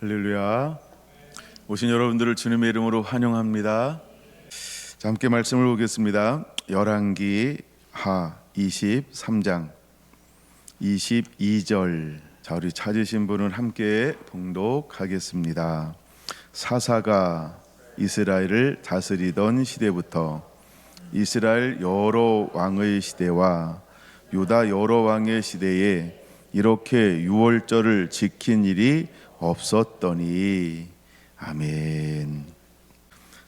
할렐루야. 오신 여러분들을 주님의 이름으로 환영합니다. 자, 함께 말씀을 보겠습니다. 열왕기 하 23장 22절. 자, 우리 찾으신 분은 함께 봉독하겠습니다. 사사가 이스라엘을 다스리던 시대부터 이스라엘 여러 왕의 시대와 유다 여러 왕의 시대에 이렇게 유월절을 지킨 일이 없었더니. 아멘.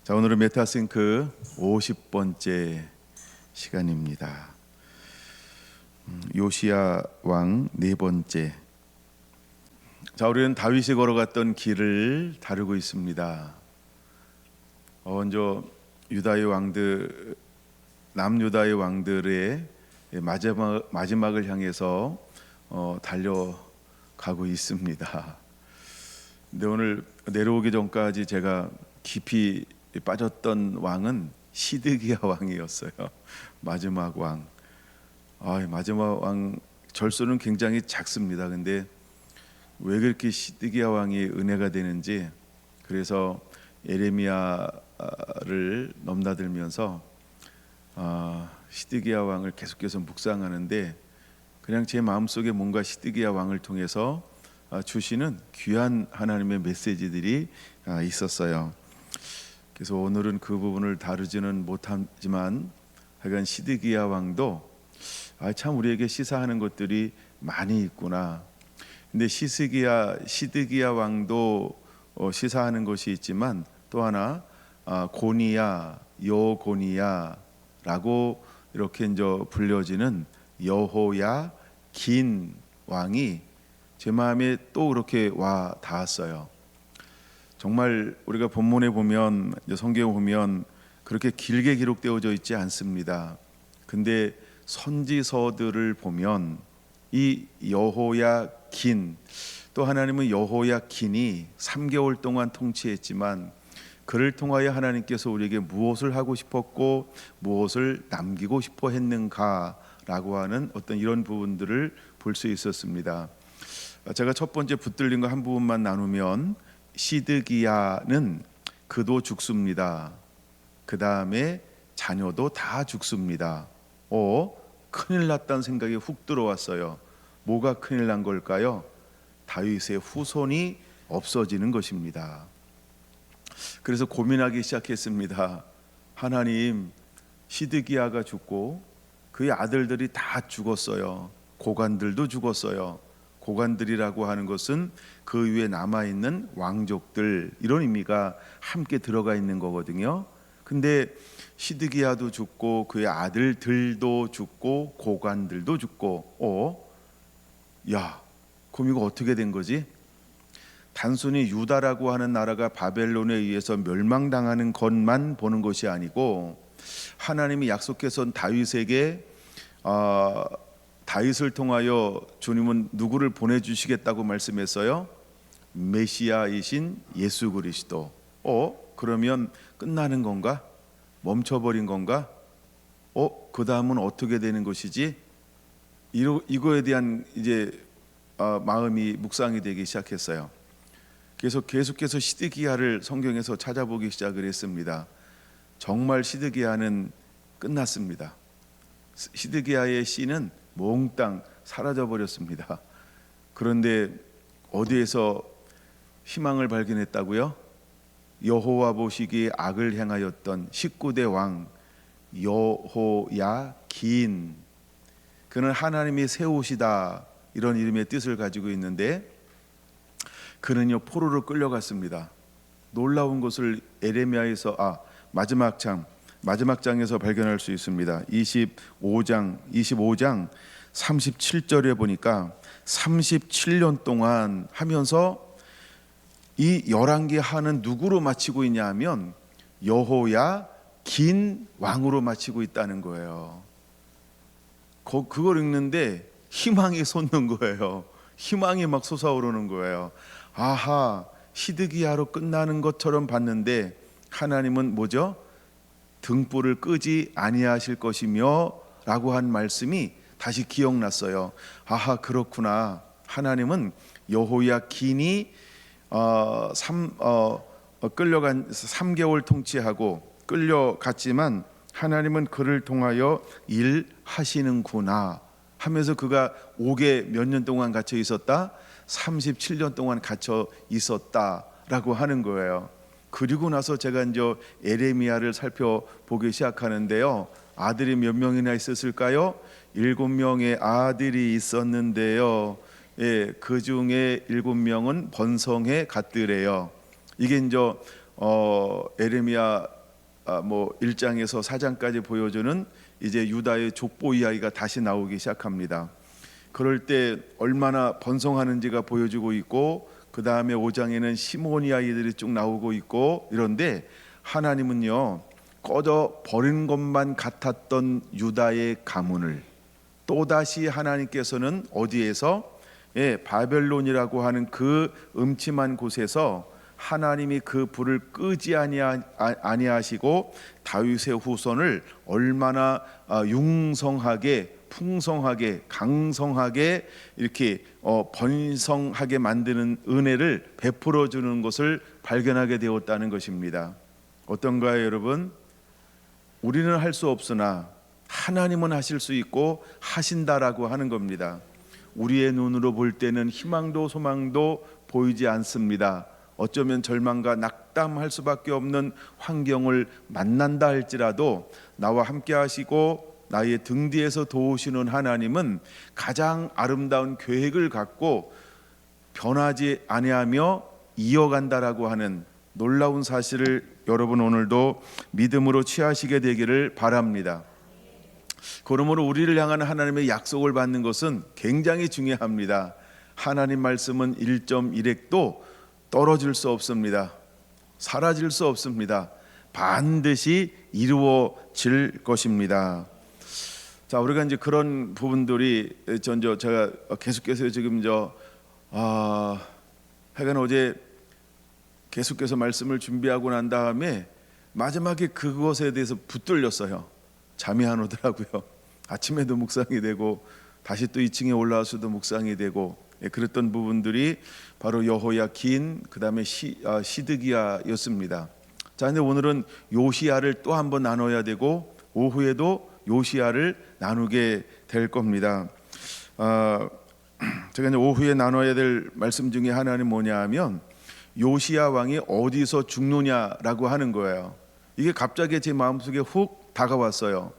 자, 오늘은 메타싱크 50번째 시간입니다. 요시야 왕 네 번째. 자, 우리는 다윗이 걸어갔던 길을 다루고 있습니다. 먼저 유다의 왕들, 남유다의 왕들의 마지막을 향해서 달려가고 있습니다. 근데 오늘 내려오기 전까지 제가 깊이 빠졌던 왕은 시드기야 왕이었어요. 마지막 왕. 마지막 왕 절수는 굉장히 작습니다. 근데 왜 그렇게 시드기야 왕이 은혜가 되는지, 그래서 예레미야를 넘나들면서 시드기야 왕을 계속해서 묵상하는데, 그냥 제 마음속에 뭔가 시드기야 왕을 통해서 주시는 귀한 하나님의 메시지들이 있었어요. 그래서 오늘은 그 부분을 다루지는 못하지만 하여간 시드기야 왕도 참 우리에게 시사하는 것들이 많이 있구나. 근데 시드기야 왕도 시사하는 것이 있지만 또 하나 고니야, 여고니야라고 이렇게 이제 불려지는 여호야긴 왕이 제 마음에 또 그렇게 와 닿았어요. 정말 우리가 본문에 보면, 성경에 보면 그렇게 길게 기록되어져 있지 않습니다. 근데 선지서들을 보면 이 여호야긴, 또 하나님은 여호야긴이 3개월 동안 통치했지만 그를 통하여 하나님께서 우리에게 무엇을 하고 싶었고 무엇을 남기고 싶어 했는가라고 하는 어떤 이런 부분들을 볼 수 있었습니다. 제가 첫 번째 붙들린 거 한 부분만 나누면, 시드기야는 그도 죽습니다. 그 다음에 자녀도 다 죽습니다. 큰일 났다는 생각이 훅 들어왔어요. 뭐가 큰일 난 걸까요? 다윗의 후손이 없어지는 것입니다. 그래서 고민하기 시작했습니다. 하나님, 시드기야가 죽고 그의 아들들이 다 죽었어요. 고관들도 죽었어요. 고관들이라고 하는 것은 그 위에 남아있는 왕족들, 이런 의미가 함께 들어가 있는 거거든요. 근데 시드기야도 죽고 그의 아들들도 죽고 고관들도 죽고, 그럼 이거 어떻게 된 거지? 단순히 유다라고 하는 나라가 바벨론에 의해서 멸망당하는 것만 보는 것이 아니고, 하나님이 약속해서 다윗에게 다윗을 통하여 주님은 누구를 보내주시겠다고 말씀했어요? 메시아이신 예수 그리스도. 그러면 끝나는 건가? 멈춰버린 건가? 그 다음은 어떻게 되는 것이지? 이거에 대한 이제 마음이 묵상이 되기 시작했어요. 그래서 계속해서 시드기야를 성경에서 찾아보기 시작을 했습니다. 정말 시드기야는 끝났습니다. 시드기야의 씨는 몽땅 사라져 버렸습니다. 그런데 어디에서 희망을 발견했다고요? 여호와 보시기에 악을 행하였던 19대 왕 여호야긴, 그는 하나님이 세우시다, 이런 이름의 뜻을 가지고 있는데, 그는요 포로로 끌려갔습니다. 놀라운 것을 예레미야에서 마지막 장에서 발견할 수 있습니다. 25장 37절에 보니까 37년 동안 하면서 이 열왕기 하는 누구로 마치고 있냐 하면 여호야긴 왕으로 마치고 있다는 거예요. 그걸 읽는데 희망이 솟는 거예요. 희망이 막 솟아오르는 거예요. 시드기야로 끝나는 것처럼 봤는데 하나님은 뭐죠? 등불을 끄지 아니하실 것이며 라고 한 말씀이 다시 기억났어요. 그렇구나. 하나님은 여호야긴이 끌려간 3개월 통치하고 끌려갔지만 하나님은 그를 통하여 일하시는구나 하면서 그가 옥에 몇 년 동안 갇혀 있었다? 37년 동안 갇혀 있었다라고 하는 거예요. 그리고 나서 제가 이제 에레미야를 살펴보기 시작하는데요. 아들이 몇 명이나 있었을까요? 7명의 아들이 있었는데요. 예, 그 중에 7명은 번성해 갔더래요. 이게 이제 에레미야 1장에서 4장까지 보여주는 이제 유다의 족보 이야기가 다시 나오기 시작합니다. 그럴 때 얼마나 번성하는지가 보여주고 있고, 그 다음에 5장에는 시몬 이야기들이 쭉 나오고 있고 이런데, 하나님은요 꺼져 버린 것만 같았던 유다의 가문을 또다시 하나님께서는 어디에서 바벨론이라고 하는 그 음침한 곳에서 하나님이 그 불을 끄지 아니하시고 다윗의 후손을 얼마나 융성하게 풍성하게 강성하게 이렇게 번성하게 만드는 은혜를 베풀어 주는 것을 발견하게 되었다는 것입니다. 어떤가요, 여러분? 우리는 할 수 없으나 하나님은 하실 수 있고 하신다라고 하는 겁니다. 우리의 눈으로 볼 때는 희망도 소망도 보이지 않습니다. 어쩌면 절망과 낙담할 수밖에 없는 환경을 만난다 할지라도 나와 함께 하시고 나의 등 뒤에서 도우시는 하나님은 가장 아름다운 계획을 갖고 변하지 아니하며 이어간다라고 하는 놀라운 사실을 여러분 오늘도 믿음으로 취하시게 되기를 바랍니다. 그러므로 우리를 향한 하나님의 약속을 받는 것은 굉장히 중요합니다. 하나님 말씀은 1.1핵도 떨어질 수 없습니다. 사라질 수 없습니다. 반드시 이루어질 것입니다. 자, 우리가 이제 그런 부분들이 제가 계속해서 지금 하여간 어제 계속해서 말씀을 준비하고 난 다음에 마지막에 그것에 대해서 붙들렸어요. 잠이 안 오더라고요. 아침에도 묵상이 되고 다시 또 2층에 올라와서도 묵상이 되고 그랬던 부분들이 바로 여호야긴 그다음에 시드기야였습니다. 자, 근데 오늘은 요시야를 또 한번 나눠야 되고 오후에도 요시야를 나누게 될 겁니다. 제가 이제 오후에 나눠야 될 말씀 중에 하나는 뭐냐 하면 요시야 왕이 어디서 죽느냐라고 하는 거예요. 이게 갑자기 제 마음속에 훅 다가왔어요.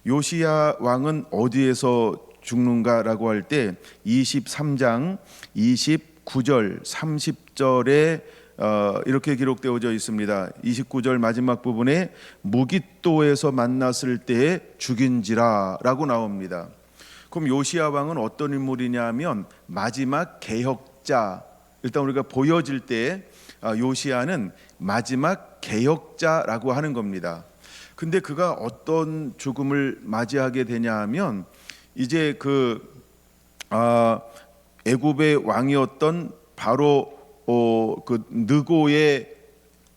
요시야 왕은 어디에서 죽는가라고 할 때 23장 29절 30절에 이렇게 기록되어져 있습니다. 29절 마지막 부분에 무깃도에서 만났을 때에 죽인지라라고 나옵니다. 그럼 요시야 왕은 어떤 인물이냐 하면 마지막 개혁자. 일단 우리가 보여질 때 요시야는 마지막 개혁자라고 하는 겁니다. 근데 그가 어떤 죽음을 맞이하게 되냐 하면 이제 애굽의 왕이었던 바로 그 느고의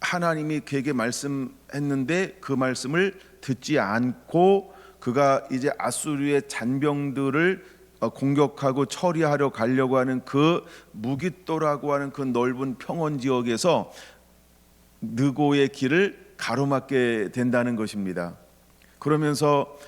하나님이 그에게 말씀했는데 그 말씀을 듣지 않고 그가 이제 아수르의 잔병들을 공격하고 처리하려 가려고 하는 그 무깃도라고 하는 그 넓은 평원 지역에서 느고의 길을 가로막게 된다는 것입니다. 그러면서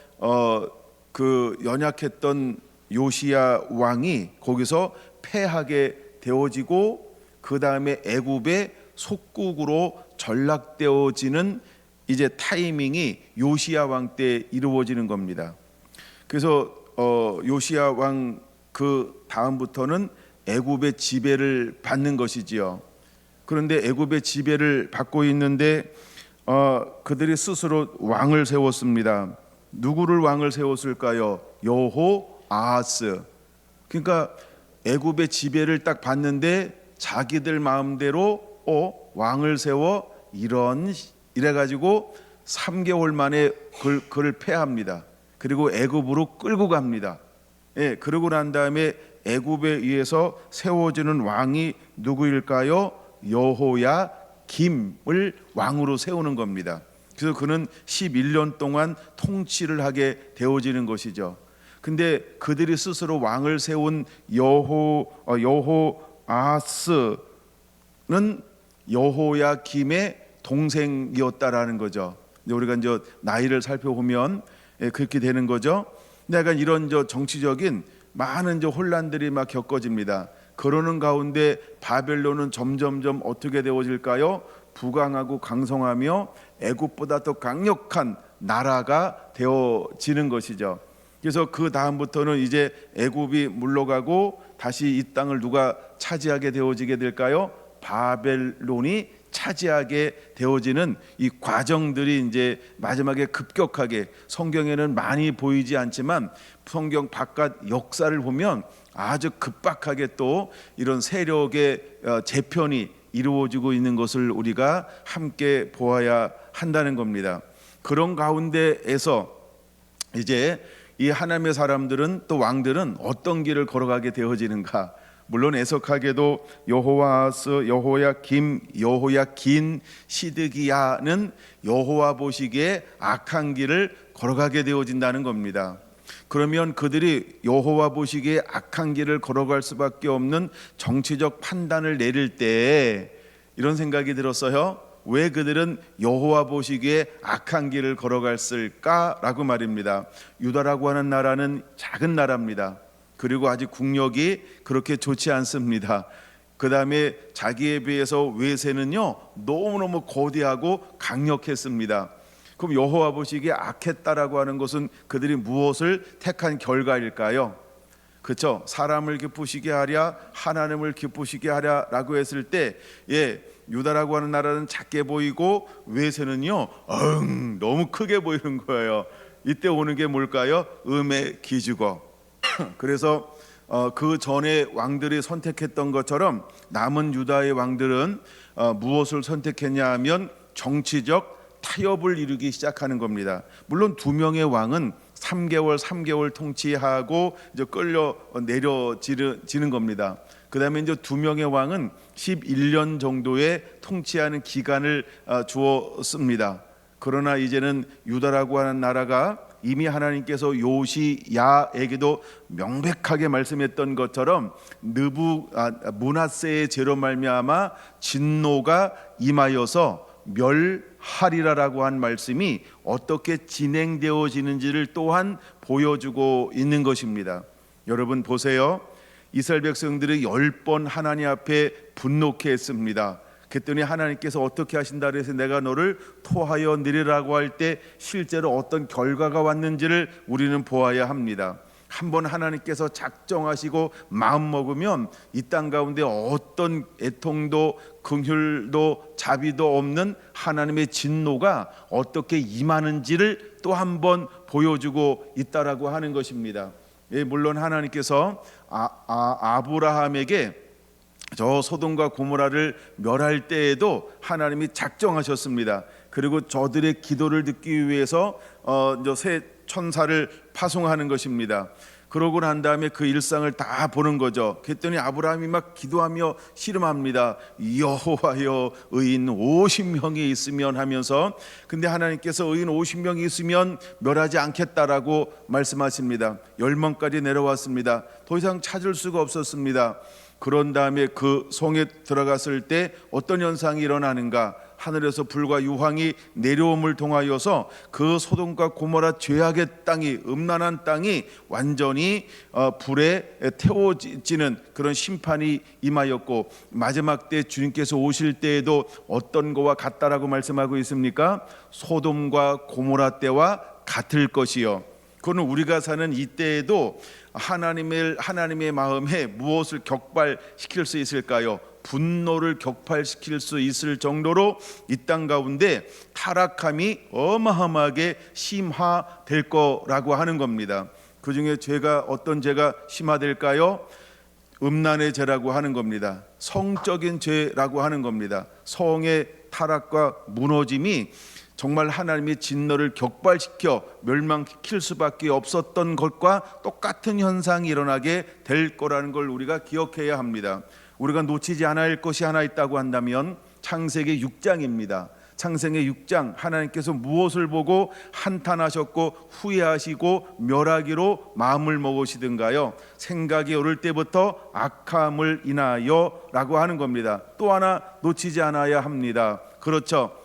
그 연약했던 요시야 왕이 거기서 패하게 되어지고 그 다음에 애굽의 속국으로 전락되어지는 이제 타이밍이 요시야 왕 때 이루어지는 겁니다. 그래서 요시야 왕 그 다음부터는 애굽의 지배를 받는 것이지요. 그런데 애굽의 지배를 받고 있는데 그들이 스스로 왕을 세웠습니다. 누구를 왕을 세웠을까요? 여호아하스. 그러니까 애굽의 지배를 딱 받는데 자기들 마음대로 왕을 세워 이래가지고 3개월 만에 그를 패합니다. 그리고 애굽으로 끌고 갑니다. 예, 그러고 난 다음에 애굽에 의해서 세워지는 왕이 누구일까요? 여호야김을 왕으로 세우는 겁니다. 그래서 그는 11년 동안 통치를 하게 되어지는 것이죠. 근데 그들이 스스로 왕을 세운 여호아하스 여호야김의 동생이었다라는 거죠. 우리가 이제 나이를 살펴보면 그렇게 되는 거죠. 근데 약간 이런 정치적인 많은 혼란들이 막 겪어집니다. 그러는 가운데 바벨론은 점점점 어떻게 되어질까요? 부강하고 강성하며 애굽보다 더 강력한 나라가 되어지는 것이죠. 그래서 그 다음부터는 이제 애굽이 물러가고 다시 이 땅을 누가 차지하게 되어지게 될까요? 바벨론이 차지하게 되어지는 이 과정들이 이제 마지막에 급격하게, 성경에는 많이 보이지 않지만 성경 바깥 역사를 보면 아주 급박하게 또 이런 세력의 재편이 이루어지고 있는 것을 우리가 함께 보아야 한다는 겁니다. 그런 가운데에서 이제 이 하나님의 사람들은, 또 왕들은 어떤 길을 걸어가게 되어지는가? 물론 애석하게도 여호와스, 여호야김, 여호야긴, 시드기야는 여호와 보시기에 악한 길을 걸어가게 되어진다는 겁니다. 그러면 그들이 여호와 보시기에 악한 길을 걸어갈 수밖에 없는 정치적 판단을 내릴 때 이런 생각이 들었어요. 왜 그들은 여호와 보시기에 악한 길을 걸어갔을까라고 말입니다. 유다라고 하는 나라는 작은 나라입니다. 그리고 아직 국력이 그렇게 좋지 않습니다. 그 다음에 자기에 비해서 외세는요 너무너무 거대하고 강력했습니다. 그럼 여호와 보시기에 악했다라고 하는 것은 그들이 무엇을 택한 결과일까요? 그렇죠? 사람을 기쁘시게 하랴 하나님을 기쁘시게 하랴라고 했을 때 유다라고 하는 나라는 작게 보이고 외세는요 너무 크게 보이는 거예요. 이때 오는 게 뭘까요? 음의 기죽어. 그래서 그 전에 왕들이 선택했던 것처럼 남은 유다의 왕들은 무엇을 선택했냐 하면 정치적 타협을 이루기 시작하는 겁니다. 물론 두 명의 왕은 3개월 통치하고 이제 끌려 내려지는 겁니다. 그 다음에 이제 두 명의 왕은 11년 정도의 통치하는 기간을 주었습니다. 그러나 이제는 유다라고 하는 나라가 이미 하나님께서 요시야에게도 명백하게 말씀했던 것처럼 므낫세의 죄로 말미암아 진노가 임하여서 멸하리라라고 한 말씀이 어떻게 진행되어지는지를 또한 보여주고 있는 것입니다. 여러분 보세요. 이스라엘 백성들이 10번 하나님 앞에 분노케 했습니다. 그랬더니 하나님께서 어떻게 하신다 그래서 내가 너를 토하여 내리라고 할 때 실제로 어떤 결과가 왔는지를 우리는 보아야 합니다. 한번 하나님께서 작정하시고 마음 먹으면 이 땅 가운데 어떤 애통도 긍휼도 자비도 없는 하나님의 진노가 어떻게 임하는지를 또 한번 보여주고 있다라고 하는 것입니다. 물론 하나님께서 아브라함에게 저 소돔과 고모라를 멸할 때에도 하나님이 작정하셨습니다. 그리고 저들의 기도를 듣기 위해서 새 천사를 파송하는 것입니다. 그러고 난 다음에 그 일상을 다 보는 거죠. 그랬더니 아브라함이 막 기도하며 씨름합니다. 여호와여 의인 50명이 있으면 하면서, 근데 하나님께서 의인 50명이 있으면 멸하지 않겠다라고 말씀하십니다. 10명까지 내려왔습니다. 더 이상 찾을 수가 없었습니다. 그런 다음에 그 성에 들어갔을 때 어떤 현상이 일어나는가? 하늘에서 불과 유황이 내려옴을 통하여서 그 소돔과 고모라 죄악의 땅이, 음란한 땅이 완전히 불에 태워지는 그런 심판이 임하였고, 마지막 때 주님께서 오실 때에도 어떤 거와 같다라고 말씀하고 있습니까? 소돔과 고모라 때와 같을 것이요. 그거는 우리가 사는 이때에도 하나님의 마음에 무엇을 격발시킬 수 있을까요? 분노를 격발시킬 수 있을 정도로 이 땅 가운데 타락함이 어마어마하게 심화될 거라고 하는 겁니다. 그 중에 어떤 죄가 심화될까요? 음란의 죄라고 하는 겁니다. 성적인 죄라고 하는 겁니다. 성의 타락과 무너짐이 정말 하나님의 진노를 격발시켜 멸망시킬 수밖에 없었던 것과 똑같은 현상이 일어나게 될 거라는 걸 우리가 기억해야 합니다. 우리가 놓치지 않아야 할 것이 하나 있다고 한다면 창세기 6장입니다. 창세기 6장 하나님께서 무엇을 보고 한탄하셨고 후회하시고 멸하기로 마음을 먹으시든가요? 생각이 오를 때부터 악함을 인하여 라고 하는 겁니다. 또 하나 놓치지 않아야 합니다. 그렇죠.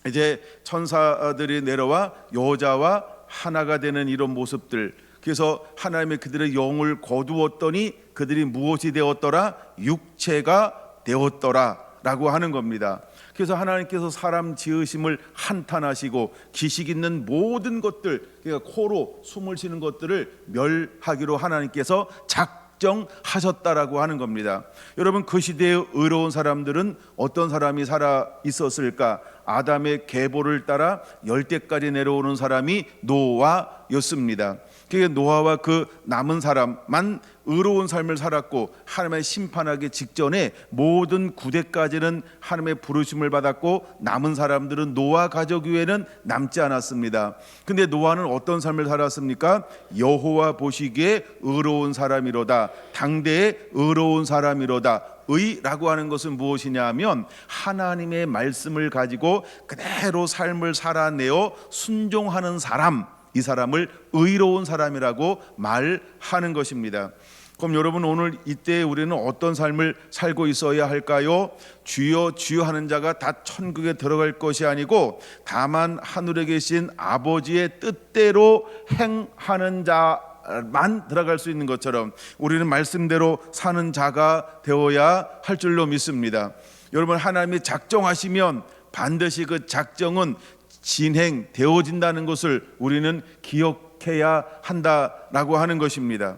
이제 천사들이 내려와 여자와 하나가 되는 이런 모습들, 그래서 하나님의 그들의 영을 거두었더니 그들이 무엇이 되었더라? 육체가 되었더라 라고 하는 겁니다. 그래서 하나님께서 사람 지으심을 한탄하시고 기식 있는 모든 것들, 그러니까 코로 숨을 쉬는 것들을 멸하기로 하나님께서 작정하셨다라고 하는 겁니다. 여러분, 그 시대의 의로운 사람들은 어떤 사람이 살아 있었을까? 아담의 계보를 따라 열대까지 내려오는 사람이 노아였습니다. 그게 노아와 그 남은 사람만 의로운 삶을 살았고 하나님의 심판하기 직전에 모든 구대까지는 하나님의 부르심을 받았고 남은 사람들은 노아 가족 외에는 남지 않았습니다. 근데 노아는 어떤 삶을 살았습니까? 여호와 보시기에 의로운 사람이로다. 당대에 의로운 사람이로다. 의라고 하는 것은 무엇이냐 하면 하나님의 말씀을 가지고 그대로 삶을 살아내어 순종하는 사람, 이 사람을 의로운 사람이라고 말하는 것입니다. 그럼 여러분, 오늘 이때 우리는 어떤 삶을 살고 있어야 할까요? 주여 주여 하는 자가 다 천국에 들어갈 것이 아니고 다만 하늘에 계신 아버지의 뜻대로 행하는 자만 들어갈 수 있는 것처럼 우리는 말씀대로 사는 자가 되어야 할 줄로 믿습니다. 여러분, 하나님이 작정하시면 반드시 그 작정은 진행되어진다는 것을 우리는 기억해야 한다라고 하는 것입니다.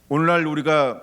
오늘날 우리가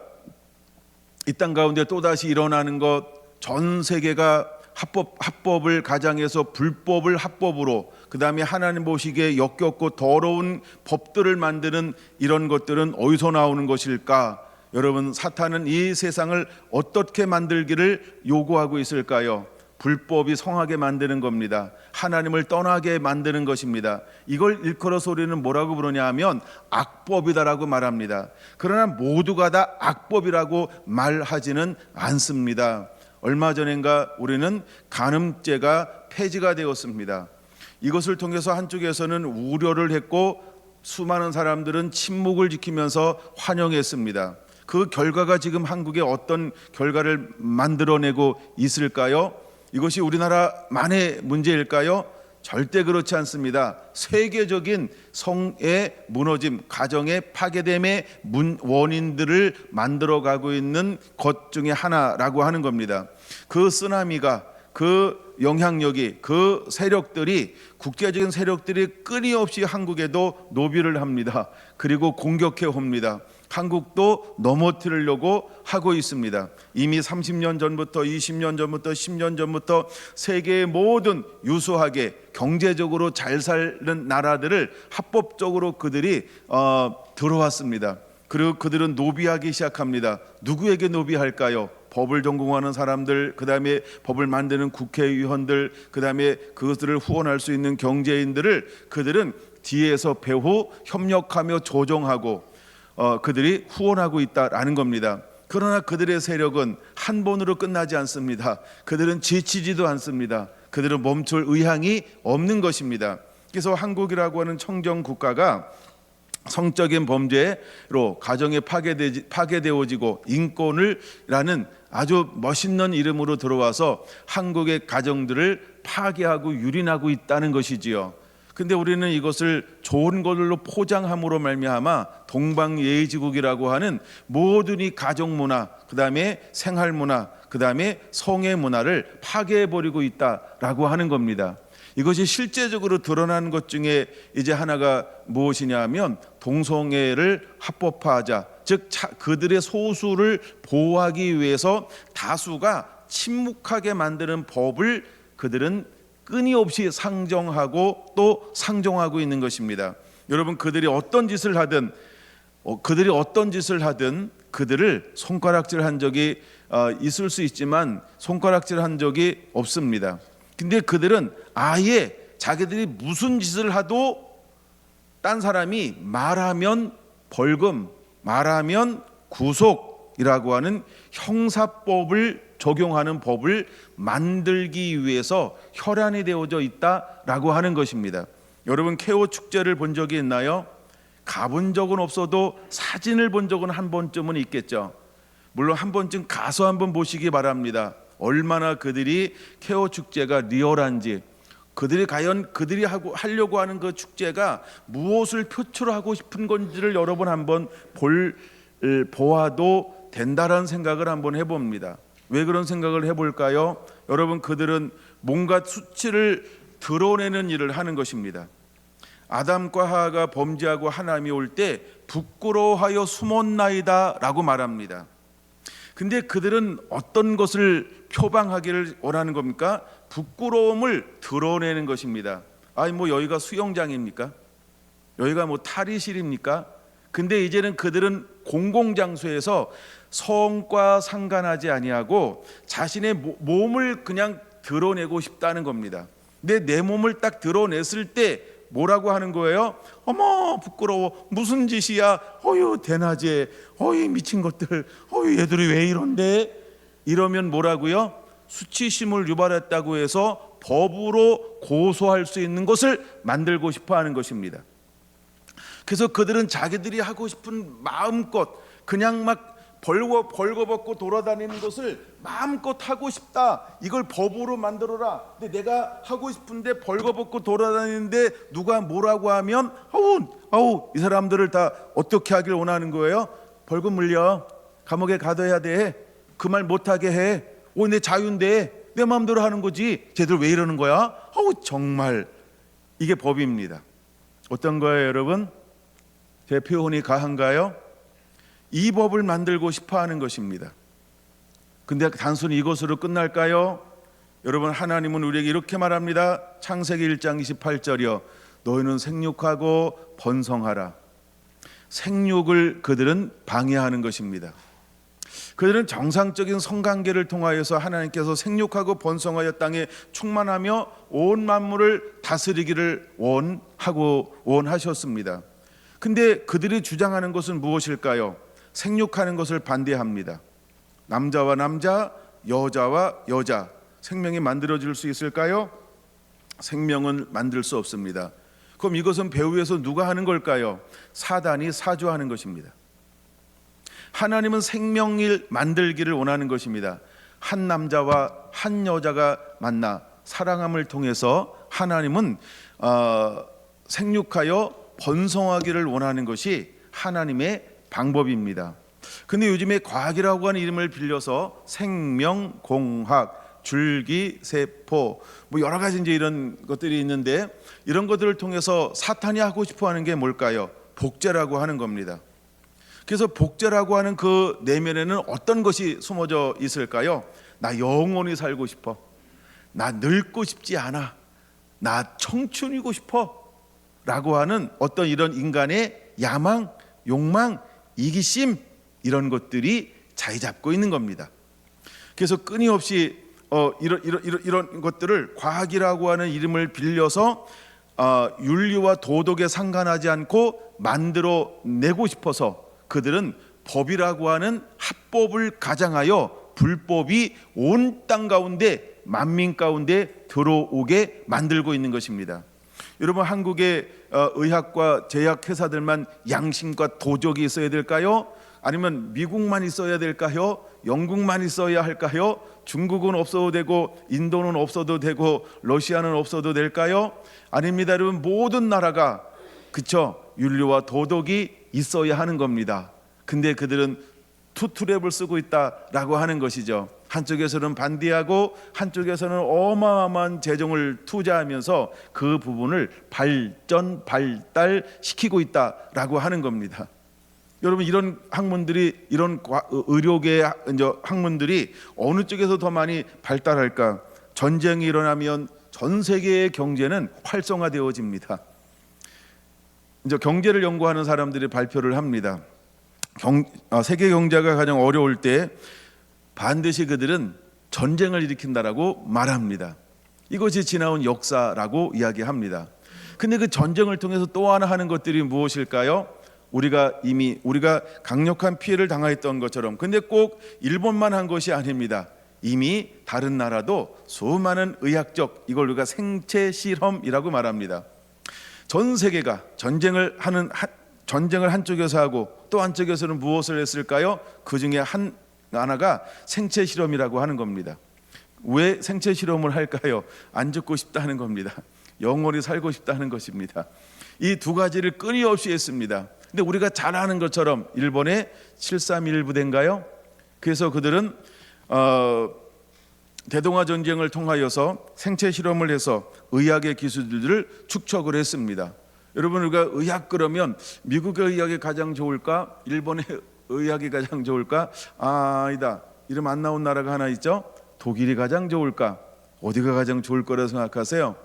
이 땅 가운데 또다시 일어나는 것, 전 세계가 합법을 가장해서 불법을 합법으로, 그 다음에 하나님 보시기에 역겹고 더러운 법들을 만드는 이런 것들은 어디서 나오는 것일까? 여러분, 사탄은 이 세상을 어떻게 만들기를 요구하고 있을까요? 불법이 성하게 만드는 겁니다. 하나님을 떠나게 만드는 것입니다. 이걸 일컬어서 우리는 뭐라고 부르냐 하면 악법이다라고 말합니다. 그러나 모두가 다 악법이라고 말하지는 않습니다. 얼마 전인가 우리는 간음죄가 폐지가 되었습니다. 이것을 통해서 한쪽에서는 우려를 했고 수많은 사람들은 침묵을 지키면서 환영했습니다. 그 결과가 지금 한국에 어떤 결과를 만들어내고 있을까요? 이것이 우리나라만의 문제일까요? 절대 그렇지 않습니다. 세계적인 성의 무너짐, 가정의 파괴됨의 원인들을 만들어가고 있는 것 중에 하나라고 하는 겁니다. 그 쓰나미가, 그 영향력이, 그 세력들이, 국제적인 세력들이 끊임없이 한국에도 노비를 합니다. 그리고 공격해 옵니다. 한국도 넘어뜨리려고 하고 있습니다. 이미 30년 전부터, 20년 전부터, 10년 전부터 세계의 모든 유수하게 경제적으로 잘 사는 나라들을 합법적으로 그들이 들어왔습니다. 그리고 그들은 노비하기 시작합니다. 누구에게 노비할까요? 법을 전공하는 사람들, 그 다음에 법을 만드는 국회의원들, 그 다음에 그것들을 후원할 수 있는 경제인들을 그들은 뒤에서 배후 협력하며 조정하고 그들이 후원하고 있다라는 겁니다. 그러나 그들의 세력은 한 번으로 끝나지 않습니다. 그들은 지치지도 않습니다. 그들은 멈출 의향이 없는 것입니다. 그래서 한국이라고 하는 청정 국가가 성적인 범죄로 가정에 파괴되어지고 인권을라는 아주 멋있는 이름으로 들어와서 한국의 가정들을 파괴하고 유린하고 있다는 것이지요. 근데 우리는 이것을 좋은 걸로 포장함으로 말미암아 동방예의지국이라고 하는 모든 이 가정문화, 그 다음에 생활문화, 그 다음에 성의 문화를 파괴해버리고 있다라고 하는 겁니다. 이것이 실제적으로 드러나는 것 중에 이제 하나가 무엇이냐 하면 동성애를 합법화하자, 즉 그들의 소수를 보호하기 위해서 다수가 침묵하게 만드는 법을 그들은 끊임없이 상정하고 또 상정하고 있는 것입니다. 여러분, 그들이 어떤 짓을 하든 그들을 손가락질한 적이 있을 수 있지만 손가락질한 적이 없습니다. 근데 그들은 아예 자기들이 무슨 짓을 하도 딴 사람이 말하면 벌금, 말하면 구속이라고 하는 형사법을 적용하는 법을 만들기 위해서 혈안이 되어져 있다라고 하는 것입니다. 여러분 케오 축제를 본 적이 있나요? 가본 적은 없어도 사진을 본 적은 한 번쯤은 있겠죠. 물론 한 번쯤 가서 한번 보시기 바랍니다. 얼마나 그들이 케오 축제가 리얼한지, 그들이 과연 그들이 하려고 하는 그 축제가 무엇을 표출하고 싶은 건지를 여러분 한번 보아도 된다라는 생각을 한번 해봅니다. 왜 그런 생각을 해볼까요? 여러분 그들은 뭔가 수치를 드러내는 일을 하는 것입니다. 아담과 하와가 범죄하고 하나님이 올 때 부끄러워하여 숨었나이다 라고 말합니다. 근데 그들은 어떤 것을 표방하기를 원하는 겁니까? 부끄러움을 드러내는 것입니다. 아니 뭐 여기가 수영장입니까? 여기가 뭐 탈의실입니까? 근데 이제는 그들은 공공장소에서 성과 상관하지 아니하고 자신의 몸을 그냥 드러내고 싶다는 겁니다. 근데 내 몸을 딱 드러냈을 때 뭐라고 하는 거예요? 어머 부끄러워, 무슨 짓이야, 어휴 대낮에, 어이 미친 것들, 어휴 얘들이 왜 이런데? 이러면 뭐라고요? 수치심을 유발했다고 해서 법으로 고소할 수 있는 것을 만들고 싶어 하는 것입니다. 그래서 그들은 자기들이 하고 싶은 마음껏 그냥 막 벌거벗고 돌아다니는 것을 마음껏 하고 싶다, 이걸 법으로 만들어라. 근데 내가 하고 싶은데 벌거벗고 돌아다니는데 누가 뭐라고 하면 아우 이 사람들을 다 어떻게 하길 원하는 거예요? 벌금 물려, 감옥에 가둬야 돼, 그 말 못하게 해, 내 자유인데 내 마음대로 하는 거지, 쟤들 왜 이러는 거야? 정말 이게 법입니다. 어떤 거예요 여러분? 제 표현이 가한가요? 이 법을 만들고 싶어 하는 것입니다. 근데 단순히 이것으로 끝날까요? 여러분 하나님은 우리에게 이렇게 말합니다. 창세기 1장 28절이요, 너희는 생육하고 번성하라. 생육을 그들은 방해하는 것입니다. 그들은 정상적인 성관계를 통하여서 하나님께서 생육하고 번성하여 땅에 충만하며 온 만물을 다스리기를 원하셨습니다. 근데 그들이 주장하는 것은 무엇일까요? 생육하는 것을 반대합니다. 남자와 남자, 여자와 여자, 생명이 만들어질 수 있을까요? 생명은 만들 수 없습니다. 그럼 이것은 배후에서 누가 하는 걸까요? 사단이 사주하는 것입니다. 하나님은 생명을 만들기를 원하는 것입니다. 한 남자와 한 여자가 만나 사랑함을 통해서 하나님은 생육하여 번성하기를 원하는 것이 하나님의 방법입니다. 근데 요즘에 과학이라고 하는 이름을 빌려서 생명공학, 줄기세포, 뭐 여러 가지 이제 이런 것들이 있는데, 이런 것들을 통해서 사탄이 하고 싶어 하는 게 뭘까요? 복제라고 하는 겁니다. 그래서 복제라고 하는 그 내면에는 어떤 것이 숨어져 있을까요? 나 영원히 살고 싶어, 나 늙고 싶지 않아, 나 청춘이고 싶어 라고 하는 어떤 이런 인간의 야망, 욕망, 이기심, 이런 것들이 자리 잡고 있는 겁니다. 그래서 끊임없이 이런 것들을 과학이라고 하는 이름을 빌려서 윤리와 도덕에 상관하지 않고 만들어내고 싶어서 그들은 법이라고 하는 합법을 가장하여 불법이 온 땅 가운데, 만민 가운데 들어오게 만들고 있는 것입니다. 여러분 한국의 의학과 제약 회사들만 양심과 도덕이 있어야 될까요? 아니면 미국만 있어야 될까요? 영국만 있어야 할까요? 중국은 없어도 되고 인도는 없어도 되고 러시아는 없어도 될까요? 아닙니다. 여러분 모든 나라가 그쵸, 윤리와 도덕이 있어야 하는 겁니다. 근데 그들은 투트랩을 쓰고 있다라고 하는 것이죠. 한쪽에서는 반대하고 한쪽에서는 어마어마한 재정을 투자하면서 그 부분을 발달시키고 있다라고 하는 겁니다. 여러분 이런 학문들이, 이런 의료계 학문들이 어느 쪽에서 더 많이 발달할까? 전쟁이 일어나면 전 세계의 경제는 활성화되어집니다. 이제 경제를 연구하는 사람들이 발표를 합니다. 세계 경제가 가장 어려울 때 반드시 그들은 전쟁을 일으킨다라고 말합니다. 이것이 지나온 역사라고 이야기합니다. 근데 그 전쟁을 통해서 또 하나 하는 것들이 무엇일까요? 우리가 강력한 피해를 당했던 것처럼, 근데 꼭 일본만 한 것이 아닙니다. 이미 다른 나라도 수많은 의학적, 이걸 우리가 생체 실험이라고 말합니다. 전 세계가 전쟁을 한쪽에서 하고 또 한쪽에서는 무엇을 했을까요? 그 중에 하나가 생체 실험이라고 하는 겁니다. 왜 생체 실험을 할까요? 안 죽고 싶다는 겁니다. 영원히 살고 싶다는 것입니다. 이 두 가지를 끊임없이 했습니다. 근데 우리가 잘 아는 것처럼 일본의 731 부대인가요? 그래서 그들은 대동아 전쟁을 통하여서 생체 실험을 해서 의학의 기술들을 축적을 했습니다. 여러분, 우리가 의학 그러면 미국의 의학이 가장 좋을까? 일본의 의학이 가장 좋을까? 아니다. 이름 안 나온 나라가 하나 있죠? 독일이 가장 좋을까? 어디가 가장 좋을 거라고 생각하세요?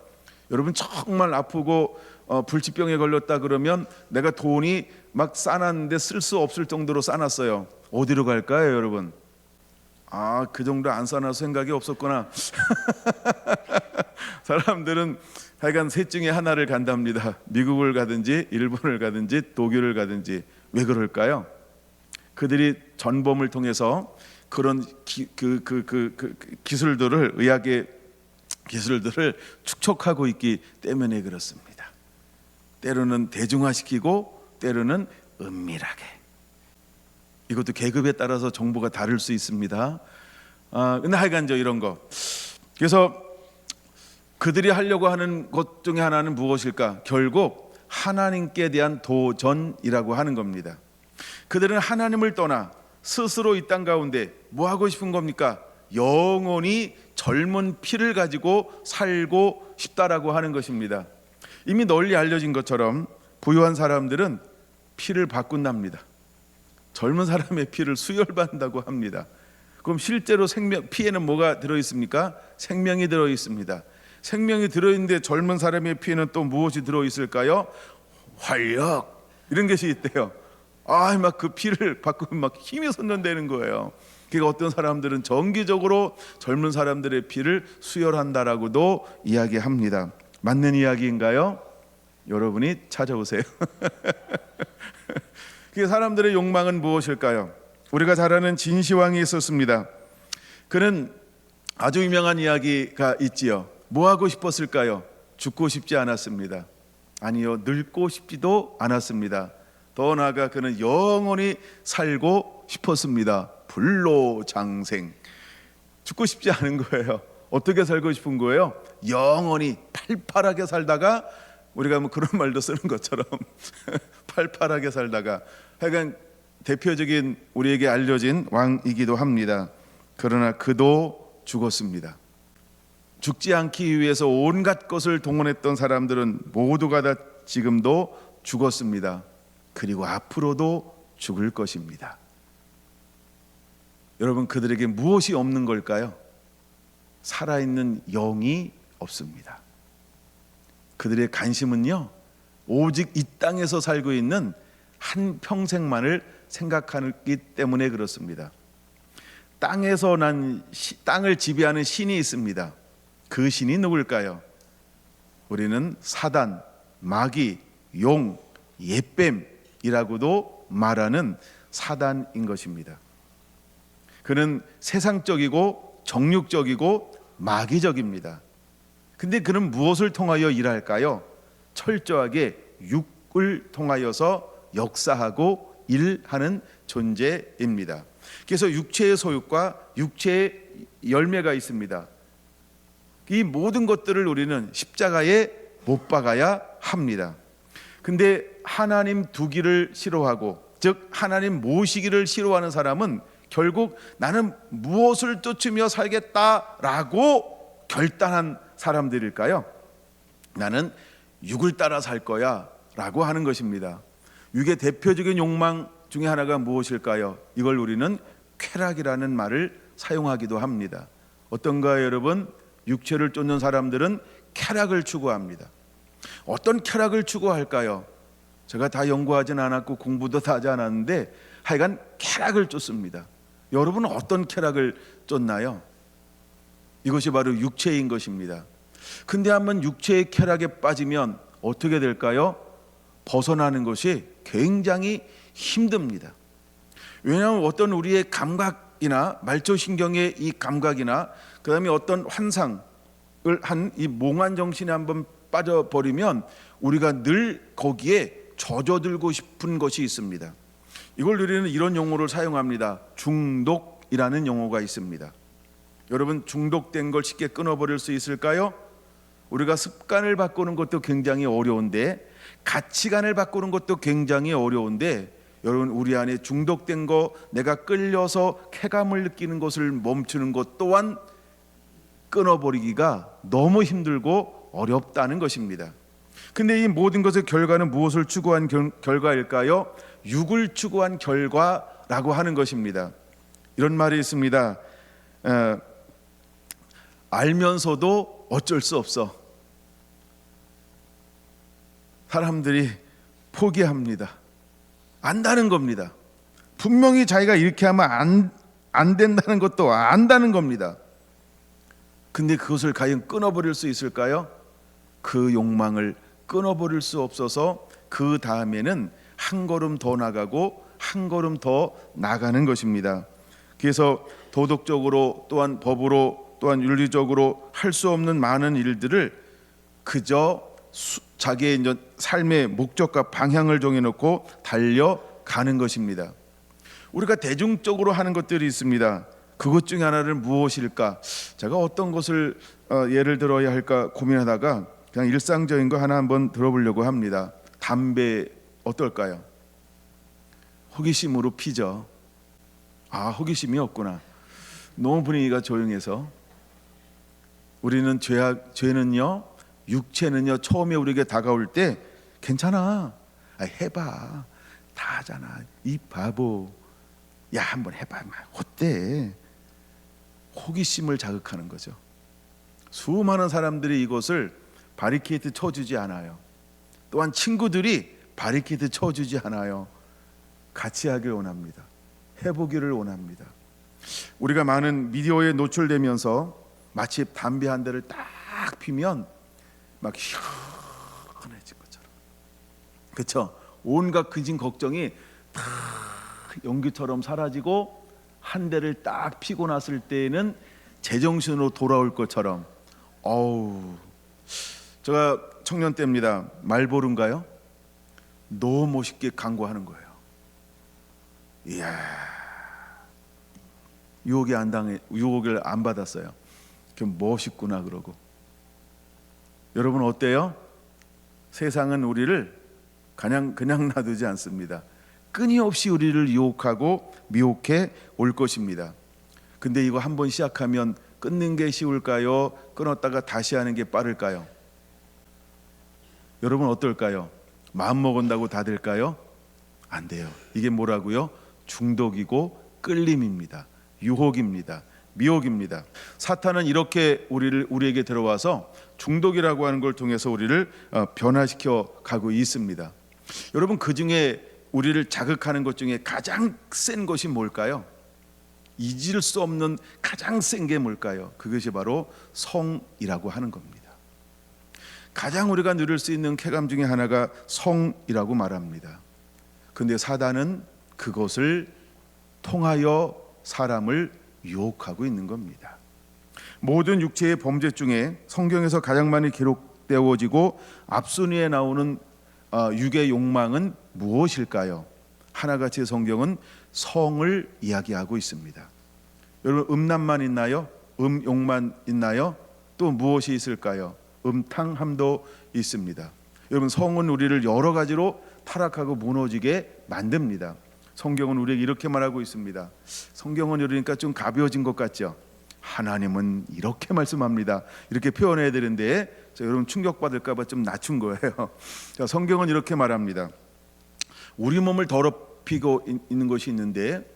여러분, 정말 아프고 불치병에 걸렸다 그러면 내가 돈이 막 싸놨는데 쓸 수 없을 정도로 싸놨어요. 어디로 갈까요, 여러분? 그 정도 안 싸놔서 생각이 없었구나. 사람들은 하여간 셋 중에 하나를 간답니다. 미국을 가든지 일본을 가든지 독일을 가든지. 왜 그럴까요? 그들이 전범을 통해서 그런 기술들을, 의학의 기술들을 축적하고 있기 때문에 그렇습니다. 때로는 대중화시키고 때로는 은밀하게. 이것도 계급에 따라서 정보가 다를 수 있습니다. 근데 하여간 이런 거. 그래서 그들이 하려고 하는 것 중에 하나는 무엇일까? 결국 하나님께 대한 도전이라고 하는 겁니다. 그들은 하나님을 떠나 스스로 이 땅 가운데 뭐 하고 싶은 겁니까? 영원히 젊은 피를 가지고 살고 싶다라고 하는 것입니다. 이미 널리 알려진 것처럼 부유한 사람들은 피를 바꾼답니다. 젊은 사람의 피를 수혈받는다고 합니다. 그럼 실제로 피에는 뭐가 들어있습니까? 생명이 들어있습니다. 생명이 들어있는데 젊은 사람의 피에는 또 무엇이 들어있을까요? 활력, 이런 것이 있대요. 막 그 피를 바꾸면 막 힘이 솟는다는 거예요. 그러니까 어떤 사람들은 정기적으로 젊은 사람들의 피를 수혈한다라고도 이야기합니다. 맞는 이야기인가요? 여러분이 찾아오세요. 그 사람들의 욕망은 무엇일까요? 우리가 잘 아는 진시황이 있었습니다. 그는 아주 유명한 이야기가 있지요. 뭐 하고 싶었을까요? 죽고 싶지 않았습니다. 아니요, 늙고 싶지도 않았습니다. 더 나아가 그는 영원히 살고 싶었습니다. 불로장생. 죽고 싶지 않은 거예요. 어떻게 살고 싶은 거예요? 영원히 팔팔하게 살다가, 우리가 뭐 그런 말도 쓰는 것처럼 팔팔하게 살다가, 하여간 대표적인 우리에게 알려진 왕이기도 합니다. 그러나 그도 죽었습니다. 죽지 않기 위해서 온갖 것을 동원했던 사람들은 모두가 다 지금도 죽었습니다. 그리고 앞으로도 죽을 것입니다. 여러분, 그들에게 무엇이 없는 걸까요? 살아있는 영이 없습니다. 그들의 관심은요, 오직 이 땅에서 살고 있는 한 평생만을 생각하기 때문에 그렇습니다. 땅에서 땅을 지배하는 신이 있습니다. 그 신이 누굴까요? 우리는 사단, 마귀, 용, 옅뱀이라고도 말하는 사단인 것입니다. 그는 세상적이고 정욕적이고 마귀적입니다. 근데 그는 무엇을 통하여 일할까요? 철저하게 육을 통하여서 역사하고 일하는 존재입니다. 그래서 육체의 소욕과 육체의 열매가 있습니다. 이 모든 것들을 우리는 십자가에 못 박아야 합니다. 근데 하나님 두기를 싫어하고, 즉 하나님 모시기를 싫어하는 사람은 결국 나는 무엇을 쫓으며 살겠다라고 결단한 사람들일까요? 나는 육을 따라 살 거야 라고 하는 것입니다. 육의 대표적인 욕망 중에 하나가 무엇일까요? 이걸 우리는 쾌락이라는 말을 사용하기도 합니다. 어떤가요, 여러분? 육체를 쫓는 사람들은 쾌락을 추구합니다. 어떤 쾌락을 추구할까요? 제가 다 연구하진 않았고 공부도 다 하지 않았는데 하여간 쾌락을 쫓습니다. 여러분은 어떤 쾌락을 쫓나요? 이것이 바로 육체인 것입니다. 근데 한번 육체의 쾌락에 빠지면 어떻게 될까요? 벗어나는 것이 굉장히 힘듭니다. 왜냐하면 어떤 우리의 감각이나 말초신경의 이 감각이나 그다음에 어떤 환상을 한 이 몽환 정신에 한번 빠져버리면 우리가 늘 거기에 젖어들고 싶은 것이 있습니다. 이걸 우리는 이런 용어를 사용합니다. 중독이라는 용어가 있습니다. 여러분, 중독된 걸 쉽게 끊어버릴 수 있을까요? 우리가 습관을 바꾸는 것도 굉장히 어려운데, 가치관을 바꾸는 것도 굉장히 어려운데, 여러분, 우리 안에 중독된 거, 내가 끌려서 쾌감을 느끼는 것을 멈추는 것 또한 끊어버리기가 너무 힘들고 어렵다는 것입니다. 근데 이 모든 것의 결과는 무엇을 추구한 결과일까요? 육을 추구한 결과라고 하는 것입니다. 이런 말이 있습니다. 알면서도 어쩔 수 없어. 사람들이 포기합니다. 안다는 겁니다. 분명히 자기가 이렇게 하면 안 된다는 것도 안다는 겁니다. 근데 그것을 과연 끊어버릴 수 있을까요? 그 욕망을 끊어버릴 수 없어서 그 다음에는 한 걸음 더 나가고 한 걸음 더 나가는 것입니다. 그래서 도덕적으로 또한 법으로 또한 윤리적으로 할 수 없는 많은 일들을 그저 자기의 이제 삶의 목적과 방향을 정해놓고 달려가는 것입니다. 우리가 대중적으로 하는 것들이 있습니다. 그것 중에 하나는 무엇일까? 제가 어떤 것을 예를 들어야 할까 고민하다가 그냥 일상적인 거 하나 한번 들어보려고 합니다. 담배 어떨까요? 호기심으로 피죠. 아, 호기심이 없구나. 너무 분위기가 조용해서. 우리는 죄는요, 육체는요, 처음에 우리에게 다가올 때 괜찮아, 해봐, 다 하잖아, 이 바보, 야 한번 해봐, 어때? 호기심을 자극하는 거죠. 수많은 사람들이 이것을 바리케이트 쳐주지 않아요. 또한 친구들이 바리케이트 쳐주지 않아요. 같이 하길 원합니다. 해보기를 원합니다. 우리가 많은 미디어에 노출되면서 마치 담배 한 대를 딱 피면 막 시원해진 것처럼, 그렇죠? 온갖 근심 걱정이 다 연기처럼 사라지고 한 대를 딱 피고 났을 때에는 제정신으로 돌아올 것처럼. 어우, 제가 청년 때입니다. 말보루인가요? 너무 멋있게 광고하는 거예요. 이야, 유혹을 안 받았어요. 그 멋있구나 그러고. 여러분 어때요? 세상은 우리를 그냥 놔두지 않습니다. 끊임없이 우리를 유혹하고 미혹해 올 것입니다. 근데 이거 한번 시작하면 끊는 게 쉬울까요? 끊었다가 다시 하는 게 빠를까요? 여러분 어떨까요? 마음 먹은다고 다 될까요? 안 돼요. 이게 뭐라고요? 중독이고 끌림입니다. 유혹입니다. 미혹입니다. 사탄은 이렇게 우리에게 들어와서 중독이라고 하는 걸 통해서 우리를 변화시켜 가고 있습니다. 여러분, 그 중에 우리를 자극하는 것 중에 가장 센 것이 뭘까요? 잊을 수 없는 가장 센 게 뭘까요? 그것이 바로 성이라고 하는 겁니다. 가장 우리가 누릴 수 있는 쾌감 중에 하나가 성이라고 말합니다. 그런데 사단은 그것을 통하여 사람을 유혹하고 있는 겁니다. 모든 육체의 범죄 중에 성경에서 가장 많이 기록되어지고 앞순위에 나오는 육의 욕망은 무엇일까요? 하나같이 성경은 성을 이야기하고 있습니다. 여러분, 음란만 있나요? 음욕만 있나요? 또 무엇이 있을까요? 음탕함도 있습니다. 여러분, 성은 우리를 여러 가지로 타락하고 무너지게 만듭니다. 성경은 우리에게 이렇게 말하고 있습니다. 성경은 이러니까 좀 가벼워진 것 같죠? 하나님은 이렇게 말씀합니다. 이렇게 표현해야 되는데 여러분 충격받을까 봐 좀 낮춘 거예요. 자, 성경은 이렇게 말합니다. 우리 몸을 더럽히고 있는 것이 있는데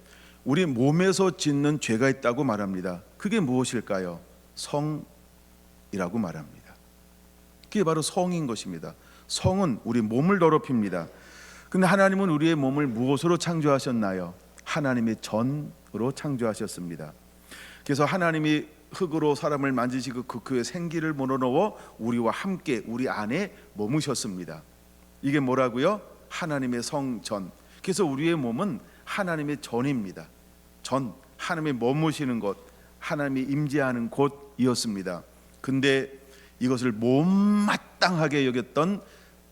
우리 몸에서 짓는 죄가 있다고 말합니다. 그게 무엇일까요? 성이라고 말합니다. 그게 바로 성인 것입니다. 성은 우리 몸을 더럽힙니다. 근데 하나님은 우리의 몸을 무엇으로 창조하셨나요? 하나님의 전으로 창조하셨습니다. 그래서 하나님이 흙으로 사람을 만지시고 그의 생기를 불어넣어 우리와 함께 우리 안에 머무셨습니다. 이게 뭐라고요? 하나님의 성전. 그래서 우리의 몸은 하나님의 전입니다. 전, 하나님이 머무시는 곳, 하나님이 임재하는 곳이었습니다. 근데 이것을 못마땅하게 여겼던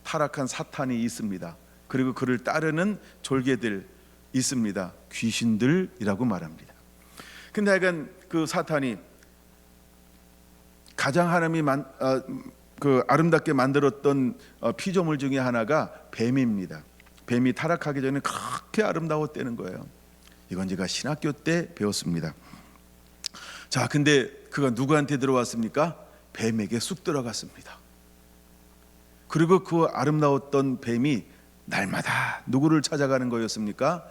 타락한 사탄이 있습니다. 그리고 그를 따르는 졸개들 있습니다. 귀신들이라고 말합니다. 근데 하여간 그 사탄이 가장 하나님이 아름답게 만들었던 피조물 중에 하나가 뱀입니다. 뱀이 타락하기 전에 그렇게 아름다웠다는 거예요. 이건 제가 신학교 때 배웠습니다. 자, 근데 그가 누구한테 들어왔습니까? 뱀에게 쑥 들어갔습니다. 그리고 그 아름다웠던 뱀이 날마다 누구를 찾아가는 거였습니까?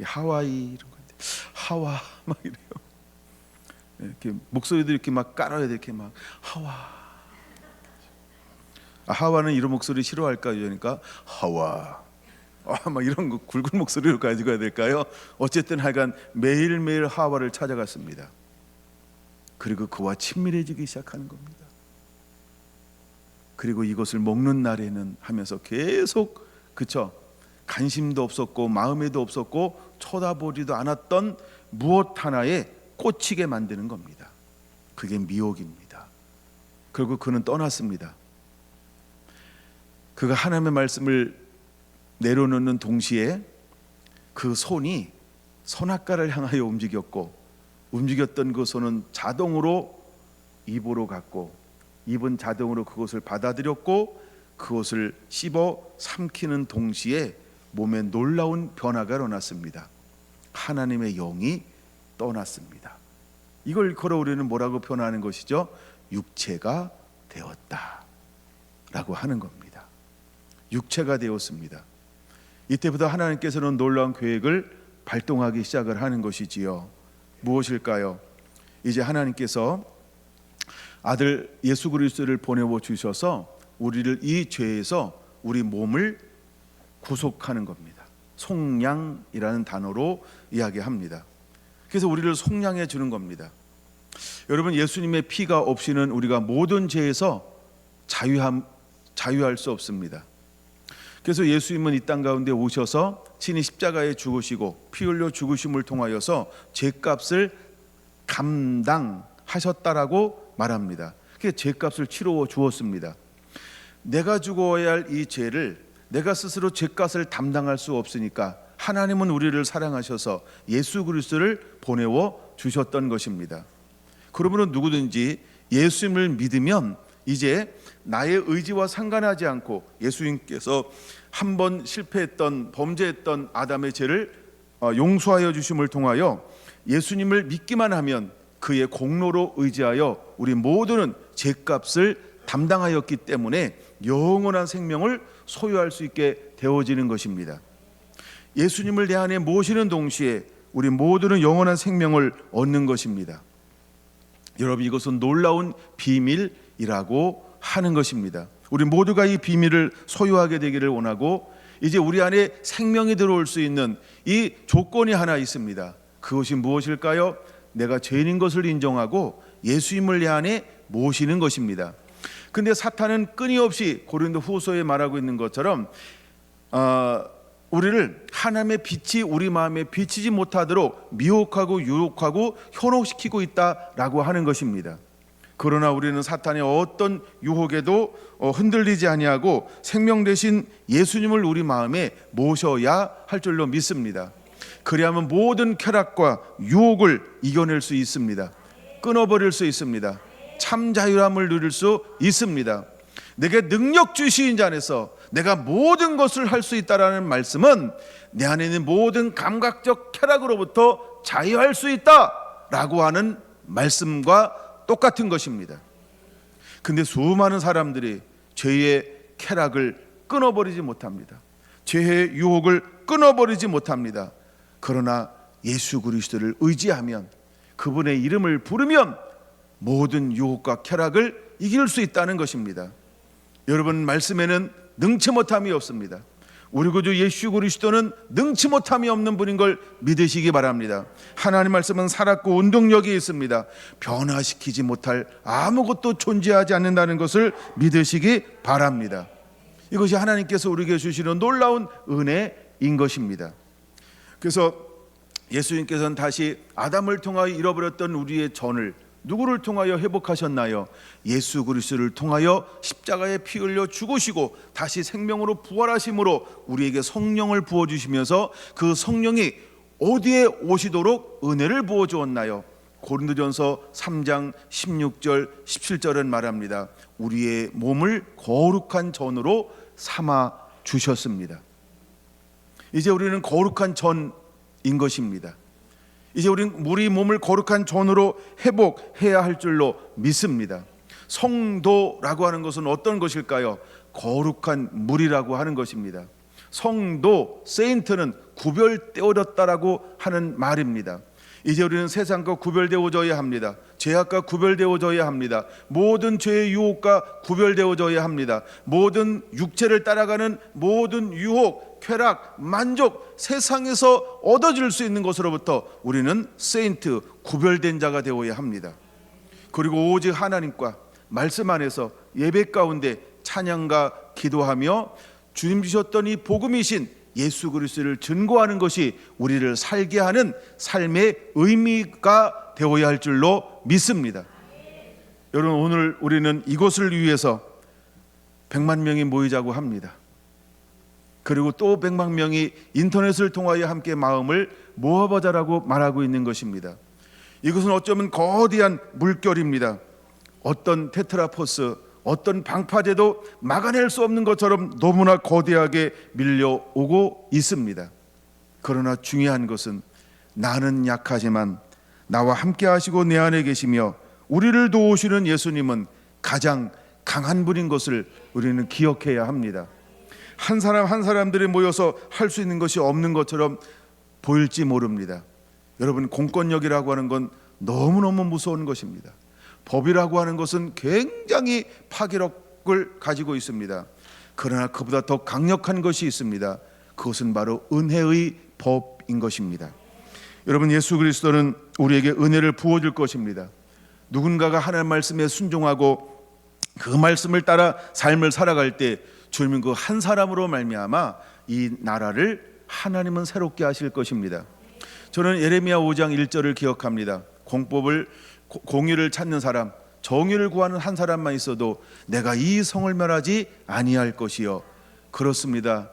하와이 이런 건데 하와 막 이래요. 이렇게 목소리도 이렇게 막 깔아야 돼. 이렇게 막 하와는 이런 목소리 싫어할까? 그러니까 하와 막 이런 거 굵은 목소리로 가지고 해야 될까요? 어쨌든 하여간 매일매일 하와를 찾아갔습니다. 그리고 그와 친밀해지기 시작하는 겁니다. 그리고 이것을 먹는 날에는 하면서 계속 관심도 없었고 마음에도 없었고 쳐다보지도 않았던 무엇 하나에 꽂히게 만드는 겁니다. 그게 미혹입니다. 결국 그는 떠났습니다. 그가 하나님의 말씀을 내려놓는 동시에 그 손이 선악과를 향하여 움직였던 그 손은 자동으로 입으로 갔고 입은 자동으로 그것을 받아들였고 그것을 씹어 삼키는 동시에 몸에 놀라운 변화가 일어났습니다. 하나님의 영이 떠났습니다. 이걸 걸어 우리는 뭐라고 표현하는 것이죠? 육체가 되었다 라고 하는 겁니다. 육체가 되었습니다. 이때부터 하나님께서는 놀라운 계획을 발동하기 시작을 하는 것이지요. 무엇일까요? 이제 하나님께서 아들 예수 그리스도를 보내어 주셔서 우리를 이 죄에서 우리 몸을 구속하는 겁니다. 속량이라는 단어로 이야기합니다. 그래서 우리를 속량해 주는 겁니다. 여러분, 예수님의 피가 없이는 우리가 모든 죄에서 자유할 수 없습니다. 그래서 예수님은 이 땅 가운데 오셔서 친히 십자가에 죽으시고 피 흘려 죽으심을 통하여서 죄값을 감당하셨다라고 말합니다. 그래서 죄값을 치러 주었습니다. 내가 죽어야 할 이 죄를 내가 스스로 죄값을 담당할 수 없으니까 하나님은 우리를 사랑하셔서 예수 그리스도를 보내어 주셨던 것입니다. 그러므로 누구든지 예수님을 믿으면 이제 나의 의지와 상관하지 않고 예수님께서 한번 실패했던 범죄했던 아담의 죄를 용서하여 주심을 통하여 예수님을 믿기만 하면 그의 공로로 의지하여 우리 모두는 죄값을 담당하였기 때문에 영원한 생명을 소유할 수 있게 되어지는 것입니다. 예수님을 내 안에 모시는 동시에 우리 모두는 영원한 생명을 얻는 것입니다. 여러분, 이것은 놀라운 비밀이라고 하는 것입니다. 우리 모두가 이 비밀을 소유하게 되기를 원하고 이제 우리 안에 생명이 들어올 수 있는 이 조건이 하나 있습니다. 그것이 무엇일까요? 내가 죄인인 것을 인정하고 예수님을 내 안에 모시는 것입니다. 근데 사탄은 끊임없이 고린도 후서에 말하고 있는 것처럼 우리를 하나님의 빛이 우리 마음에 비치지 못하도록 미혹하고 유혹하고 현혹시키고 있다라고 하는 것입니다. 그러나 우리는 사탄의 어떤 유혹에도 흔들리지 아니하고 생명 되신 예수님을 우리 마음에 모셔야 할 줄로 믿습니다. 그리하면 모든 쾌락과 유혹을 이겨낼 수 있습니다. 끊어버릴 수 있습니다. 참 자유함을 누릴 수 있습니다. 내게 능력 주시는 자 안에서 내가 모든 것을 할 수 있다라는 말씀은 내 안에 있는 모든 감각적 쾌락으로부터 자유할 수 있다라고 하는 말씀과 똑같은 것입니다. 근데 수많은 사람들이 죄의 쾌락을 끊어버리지 못합니다. 죄의 유혹을 끊어버리지 못합니다. 그러나 예수 그리스도를 의지하면 그분의 이름을 부르면 모든 유혹과 쾌락을 이길 수 있다는 것입니다. 여러분, 말씀에는 능치 못함이 없습니다. 우리 구주 예수 그리스도는 능치 못함이 없는 분인 걸 믿으시기 바랍니다. 하나님 말씀은 살았고 운동력이 있습니다. 변화시키지 못할 아무것도 존재하지 않는다는 것을 믿으시기 바랍니다. 이것이 하나님께서 우리에게 주시는 놀라운 은혜인 것입니다. 그래서 예수님께서는 다시 아담을 통하여 잃어버렸던 우리의 전을 누구를 통하여 회복하셨나요? 예수 그리스도를 통하여 십자가에 피 흘려 죽으시고 다시 생명으로 부활하심으로 우리에게 성령을 부어주시면서 그 성령이 어디에 오시도록 은혜를 부어주었나요? 고린도전서 3장 16절 17절은 말합니다. 우리의 몸을 거룩한 전으로 삼아 주셨습니다. 이제 우리는 거룩한 전인 것입니다. 이제 우리 몸을 거룩한 전으로 회복해야 할 줄로 믿습니다. 성도라고 하는 것은 어떤 것일까요? 거룩한 물이라고 하는 것입니다. 성도, 세인트는 구별되어졌다라고 하는 말입니다. 이제 우리는 세상과 구별되어져야 합니다. 죄악과 구별되어져야 합니다. 모든 죄의 유혹과 구별되어져야 합니다. 모든 육체를 따라가는 모든 유혹, 쾌락, 만족, 세상에서 얻어질 수 있는 것으로부터 우리는 세인트, 구별된 자가 되어야 합니다. 그리고 오직 하나님과 말씀 안에서 예배 가운데 찬양과 기도하며 주님 주셨던 이 복음이신 예수 그리스도를 증거하는 것이 우리를 살게 하는 삶의 의미가 되어야 할 줄로 믿습니다. 여러분, 오늘 우리는 이것을 위해서 100만 명이 모이자고 합니다. 그리고 또 100만 명이 인터넷을 통하여 함께 마음을 모아보자라고 말하고 있는 것입니다. 이것은 어쩌면 거대한 물결입니다. 어떤 테트라포스, 어떤 방파제도 막아낼 수 없는 것처럼 너무나 거대하게 밀려오고 있습니다. 그러나 중요한 것은 나는 약하지만 나와 함께 하시고 내 안에 계시며 우리를 도우시는 예수님은 가장 강한 분인 것을 우리는 기억해야 합니다. 한 사람 한 사람들이 모여서 할 수 있는 것이 없는 것처럼 보일지 모릅니다. 여러분, 공권력이라고 하는 건 너무너무 무서운 것입니다. 법이라고 하는 것은 굉장히 파괴력을 가지고 있습니다. 그러나 그보다 더 강력한 것이 있습니다. 그것은 바로 은혜의 법인 것입니다. 여러분, 예수 그리스도는 우리에게 은혜를 부어줄 것입니다. 누군가가 하나님 말씀에 순종하고 그 말씀을 따라 삶을 살아갈 때 주님은 그 한 사람으로 말미암아 이 나라를 하나님은 새롭게 하실 것입니다. 저는 예레미야 5장 1절을 기억합니다. 공의를 찾는 사람, 정의를 구하는 한 사람만 있어도 내가 이 성을 멸하지 아니할 것이요. 그렇습니다.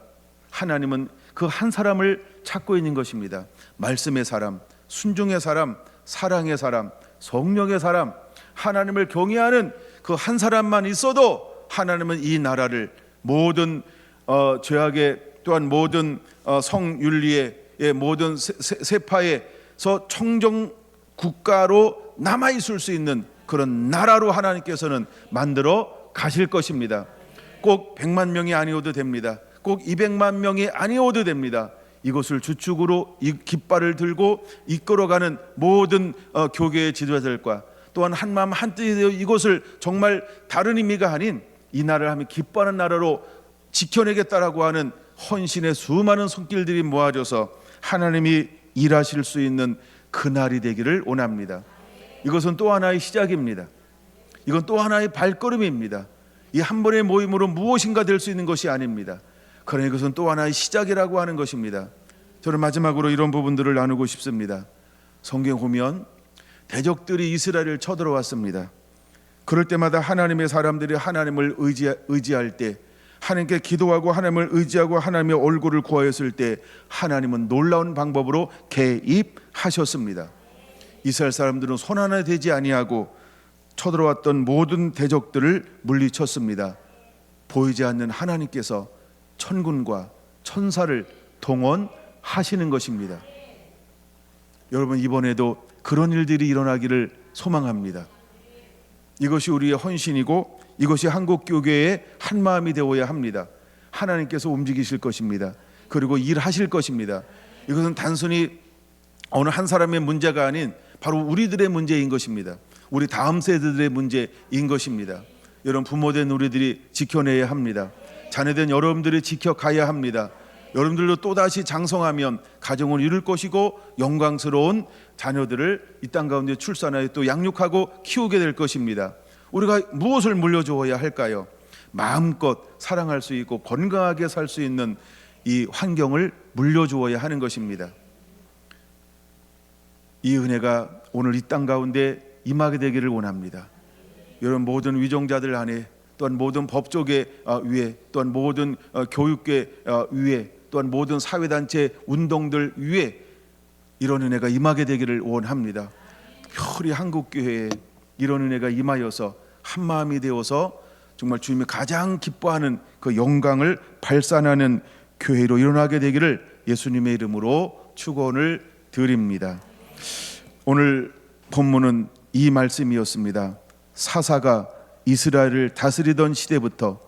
하나님은 그 한 사람을 찾고 있는 것입니다. 말씀의 사람, 순종의 사람, 사랑의 사람, 성령의 사람, 하나님을 경외하는 그 한 사람만 있어도 하나님은 이 나라를 모든 죄악의, 또한 모든 성윤리의 모든 세파에서 청정 국가로 남아있을 수 있는 그런 나라로 하나님께서는 만들어 가실 것입니다. 꼭 100만 명이 아니어도 됩니다. 꼭 200만 명이 아니어도 됩니다. 이것을 주축으로 이 깃발을 들고 이끌어가는 모든 교계의 지도자들과 또한 한마음 한뜻이 되어 이것을 정말 다른 의미가 아닌 이 나라를 하면 기뻐하는 나라로 지켜내겠다라고 하는 헌신의 수많은 손길들이 모아져서 하나님이 일하실 수 있는 그날이 되기를 원합니다. 이것은 또 하나의 시작입니다. 이건 또 하나의 발걸음입니다. 이 한 번의 모임으로 무엇인가 될 수 있는 것이 아닙니다. 그러나 이것은 또 하나의 시작이라고 하는 것입니다. 저는 마지막으로 이런 부분들을 나누고 싶습니다. 성경 보면 대적들이 이스라엘을 쳐들어왔습니다. 그럴 때마다 하나님의 사람들이 하나님을 의지할 때, 하나님께 기도하고 하나님을 의지하고 하나님의 얼굴을 구하였을 때 하나님은 놀라운 방법으로 개입하셨습니다. 이스라엘 사람들은 손 하나 대지 아니하고 쳐들어왔던 모든 대적들을 물리쳤습니다. 보이지 않는 하나님께서 천군과 천사를 동원하시는 것입니다. 여러분, 이번에도 그런 일들이 일어나기를 소망합니다. 이것이 우리의 헌신이고 이것이 한국교회의 한마음이 되어야 합니다. 하나님께서 움직이실 것입니다. 그리고 일하실 것입니다. 이것은 단순히 어느 한 사람의 문제가 아닌 바로 우리들의 문제인 것입니다. 우리 다음 세대들의 문제인 것입니다. 여러분, 부모된 우리들이 지켜내야 합니다. 자녀된 여러분들이 지켜가야 합니다. 여러분들도 또다시 장성하면 가정을 이룰 것이고 영광스러운 자녀들을 이 땅 가운데 출산하여 또 양육하고 키우게 될 것입니다. 우리가 무엇을 물려주어야 할까요? 마음껏 사랑할 수 있고 건강하게 살 수 있는 이 환경을 물려주어야 하는 것입니다. 이 은혜가 오늘 이 땅 가운데 임하게 되기를 원합니다. 여러분 모든 위정자들 안에, 또한 모든 법조계 위에, 또한 모든 교육계 위에, 또한 모든 사회단체 운동들 위에 이런 은혜가 임하게 되기를 원합니다. 특별히 한국교회에 이런 은혜가 임하여서 한마음이 되어서 정말 주님이 가장 기뻐하는 그 영광을 발산하는 교회로 일어나게 되기를 예수님의 이름으로 축원을 드립니다. 오늘 본문은 이 말씀이었습니다. 사사가 이스라엘을 다스리던 시대부터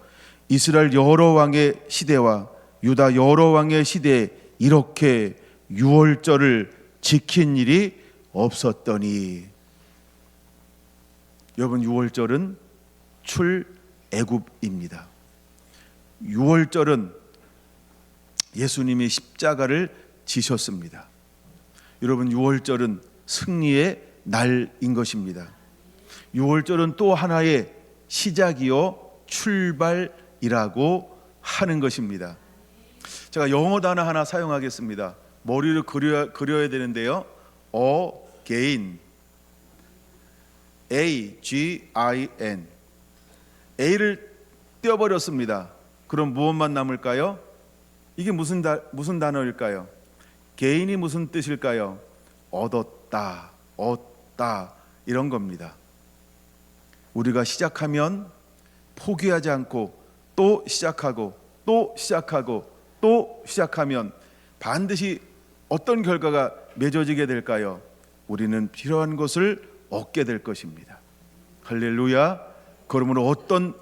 이스라엘 여러 왕의 시대와 유다 여러 왕의 시대에 이렇게 유월절을 지킨 일이 없었더니. 여러분, 유월절은 출애굽입니다. 유월절은 예수님이 십자가를 지셨습니다. 여러분, 유월절은 승리의 날인 것입니다. 유월절은 또 하나의 시작이요 출발이라고 하는 것입니다. 제가 영어 단어 하나 사용하겠습니다. 머리를 그려야 되는데요. again, A-G-I-N. A를 떼어버렸습니다. 그럼 무엇만 남을까요? 이게 무슨 단어일까요? gain이 무슨 뜻일까요? 얻었다, 얻다, 이런 겁니다. 우리가 시작하면 포기하지 않고 또 시작하고 또 시작하고 또 시작하면 반드시 어떤 결과가 맺어지게 될까요? 우리는 필요한 것을 얻게 될 것입니다. 할렐루야. 그러므로 어떤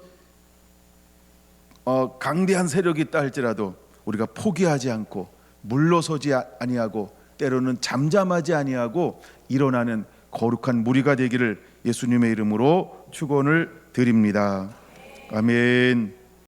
강대한 세력이 있다 할지라도 우리가 포기하지 않고 물러서지 아니하고 때로는 잠잠하지 아니하고 일어나는 거룩한 무리가 되기를 예수님의 이름으로 축원을 드립니다. 아멘.